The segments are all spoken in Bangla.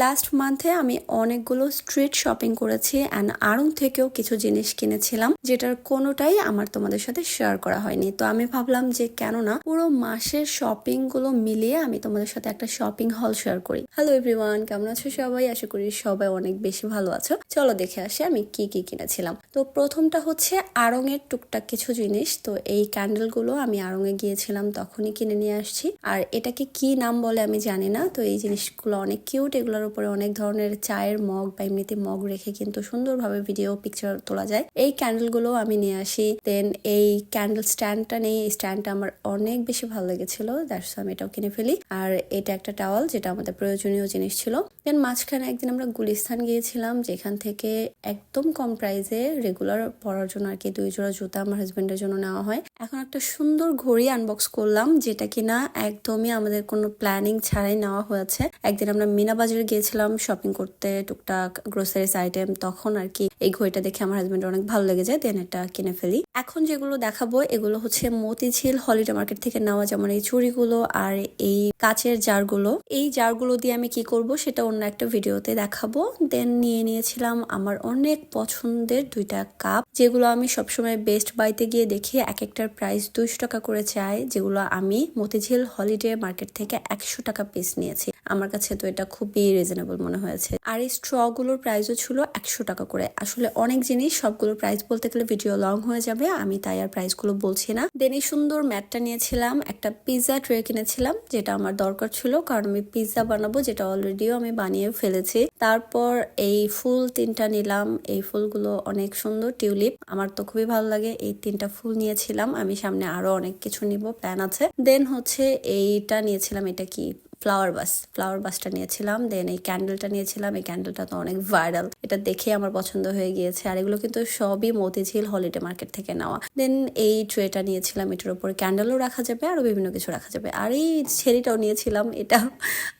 লাস্ট মান্থে আমি অনেকগুলো স্ট্রিট শপিং করেছি অ্যান্ড আড়ং থেকেও কিছু জিনিস কিনেছিলাম, যেটার কোনোটাই আমার তোমাদের সাথে শেয়ার করা হয়নি। তো আমি ভাবলাম যে কেননা পুরো মাসের শপিং গুলো মিলিয়ে আমি তোমাদের সাথে একটা শপিং হল শেয়ার করি। হ্যালো এভরিওয়ান, কেমন আছো সবাই? আশা করি সবাই অনেক বেশি ভালো আছো। চলো দেখে আসি আমি কি কি কিনেছিলাম। তো প্রথমটা হচ্ছে আড়ং এর টুকটাক কিছু জিনিস। তো এই ক্যান্ডেল গুলো আমি আড়ং এ গিয়েছিলাম তখনই কিনে নিয়ে আসছি। আর এটাকে কি নাম বলে আমি জানি না। তো এই জিনিসগুলো অনেক কিউট, এগুলোর উপরে অনেক ধরনের চায়ের মগ বা এমনিতে মগ রেখে কিন্তু সুন্দরভাবে ভিডিও পিকচার তোলা যায়। এই ক্যান্ডেল গুলো আমি নিয়ে আসি। দেন এই ক্যান্ডেল স্ট্যান্ডটা নেই, এই স্ট্যান্ডটা আমার অনেক বেশি ভালো লেগেছিল, দ্যাটস আমি এটাও কিনে ফেলি। আর এটা একটা টাওয়াল, যেটা আমাদের প্রয়োজনীয় জিনিস ছিল। দেন মাঝখানে একদিন আমরা গুলিস্তান গিয়েছিলাম, যেখান থেকে একদম কম প্রাইসে রেগুলার পরার জন্য আর কি 2 জোড়া জুতা আমার হাজবেন্ডের জন্য নেওয়া হয়। এখন একটা সুন্দর ঘড়ি আনবক্স করলাম, যেটা কিনা একদমই আমাদের কোনো প্ল্যানিং ছাড়াই নেওয়া হয়েছে। একদিন আমরা মিনা বাজারে গিয়েছিলাম শপিং করতে, টুকটাক গ্রোসারিজ আইটেম, তখন আর কি এই ঘড়িটা দেখে আমার হাজবেন্ড অনেক ভালো লেগে যায়, দেন এটা কিনে ফেলি। এখন যেগুলো দেখাবো এগুলো হচ্ছে মতিঝিল হলিডে মার্কেট থেকে নেওয়া, যেমন এই চুড়িগুলো আর এই কাচের জারগুলো। এই জারগুলো দিয়ে আমি কি করব সেটা অন্য একটা ভিডিওতে দেখাবো। দেন নিয়েছিলাম আমার অনেক পছন্দের 2টা কাপ, যেগুলো আমি সবসময় বেস্ট বাইতে গিয়ে দেখি এক একটার প্রাইস 200 টাকা করে চাই, যেগুলো আমি মতিঝিল হলিডে মার্কেট থেকে 100 টাকা পিস নিয়েছি। আমার কাছে তো এটা খুবই রিজনেবল মনে হয়েছে। আর এই স্ট্র গুলোর প্রাইসও ছিল 100 টাকা করে। আসলে অনেক জিনিস, সবগুলোর প্রাইস বলতে গেলে ভিডিও লং হয়ে যাবে, আমি তাই আর প্রাইস গুলো বলছি না। দেন এই সুন্দর ম্যাটটা নিয়েছিলাম, একটা পিৎজা ট্রে কিনেছিলাম, যেটা আমার দরকার ছিল কারণ আমি পিৎজা বানাবো, যেটা অলরেডিও আমি বানিয়ে ফেলেছি। তারপর এই ফুল 3টা নিলাম, এই ফুলগুলো অনেক সুন্দর, টিউলিপ, আমার তো খুবই ভালো লাগে। এই 3টা ফুল নিয়েছিলাম, আমি সামনে আরো অনেক কিছু নিব, প্ল্যান আছে। দেন হচ্ছে এইটা নিয়েছিলাম, এটা কি ফ্লাওয়ার বাসটা নিয়েছিলাম। দেন এই ক্যান্ডেলটা নিয়েছিলাম, এই ক্যান্ডেলটা তো অনেক ভাইরাল, এটা দেখে আমার পছন্দ হয়ে গিয়েছে। আর এগুলো কিন্তু সবই মতিঝিল হলিডে মার্কেট থেকে নেওয়া। দেন এই ট্রেটা নিয়েছিলাম, এটার উপরে ক্যান্ডেলও রাখা যাবে, আরো বিভিন্ন কিছু রাখা যাবে। আর এই ছেড়িটাও নিয়েছিলাম, এটা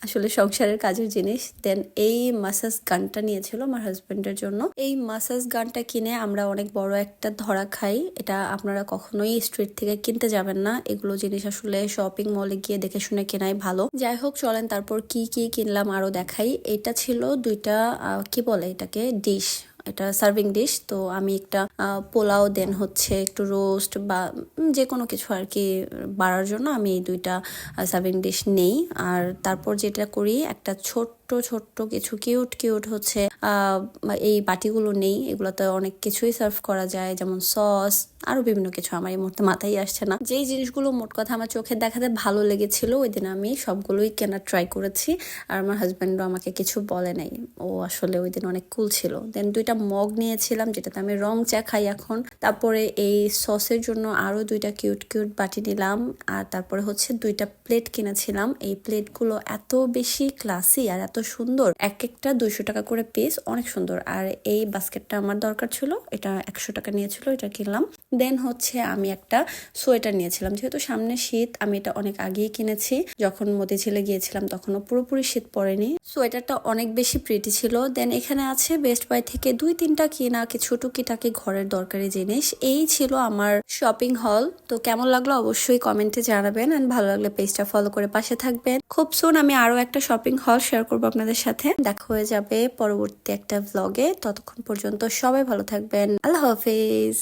আসলে সংসারের কাজের জিনিস। দেন এই মাসাজ গানটা নিয়েছিল আমার হাজবেন্ডের জন্য। এই মাসাজ গানটা কিনে আমরা অনেক বড় একটা ধরা খাই, এটা আপনারা কখনোই স্ট্রিট থেকে কিনতে যাবেন না। এগুলো জিনিস আসলে শপিং মলে গিয়ে দেখে শুনে কেনাই ভালো। যাই হোক, চলেন তারপর কি কি কিনলাম আরো দেখাই। এটা ছিল 2টা কি বলে এটাকে, ডিশ, এটা সার্ভিং ডিশ। তো আমি একটা পোলাও, দেন হচ্ছে একটু রোস্ট বা যে কোনো কিছু আর কি বাড়ার জন্য আমি এই 2টা সার্ভিং ডিশ নেই। আর তারপর যেটা করি, একটা ছোট্ট কিছু কিউট হচ্ছে এই বাটিগুলো নেই, এগুলোতে অনেক কিছুই সার্ভ করা যায়, যেমন সস, আরো বিভিন্ন কিছু, আমার এই মুহূর্তে মাথায় আসছে না। যেই জিনিসগুলো মোট কথা আমার চোখে দেখাতে ভালো লেগেছিল, ওই দিন আমি সবগুলোই কেনার ট্রাই করেছি। আর আমার হাজব্যান্ডও আমাকে কিছু বলে নাই, ও আসলে ওই দিন অনেক কুল ছিল। দেন 2টা মগ নিয়েছিলাম, যেটাতে আমি রং চা খাই এখন। তারপরে এই সসের জন্য আরো 2টা কিউট বাটি নিলাম। আর তারপরে হচ্ছে 2টা প্লেট কিনেছিলাম। এই প্লেটগুলো এত বেশি ক্লাসি আর এত সুন্দর, এক একটা 200 টাকা করে পিস, অনেক সুন্দর। আর এই বাস্কেটটা আমার দরকার ছিল, এটা 100 টাকা নিয়েছিল, এটা কিনলাম। দেন হচ্ছে আমি একটা সোয়েটার নিয়েছিলাম, যেহেতু সামনে শীত, আমি এটা অনেক আগেই কিনেছি, যখন মতিঝিলে গিয়েছিলাম তখনও পুরোপুরি শীত পড়েনি। সোয়েটারটা অনেক বেশি প্রিটি ছিল। দেন এখানে আছে বেস্ট বাই থেকে 2-3টা কিনা কিছু টুকিটাকি ঘরের দরকারি জিনিস। এই ছিল আমার শপিং হল। তো কেমন লাগলো অবশ্যই কমেন্টে জানাবেন, এন্ড ভালো লাগলে পেজটা ফলো করে পাশে থাকবেন। খুব সুন আমি আরো একটা শপিং হল শেয়ার করবো আপনাদের সাথে। দেখা হয়ে যাবে পরবর্তী একটা ভ্লগে। ততক্ষণ পর্যন্ত সবাই ভালো থাকবেন। আল্লাহ হাফেজ।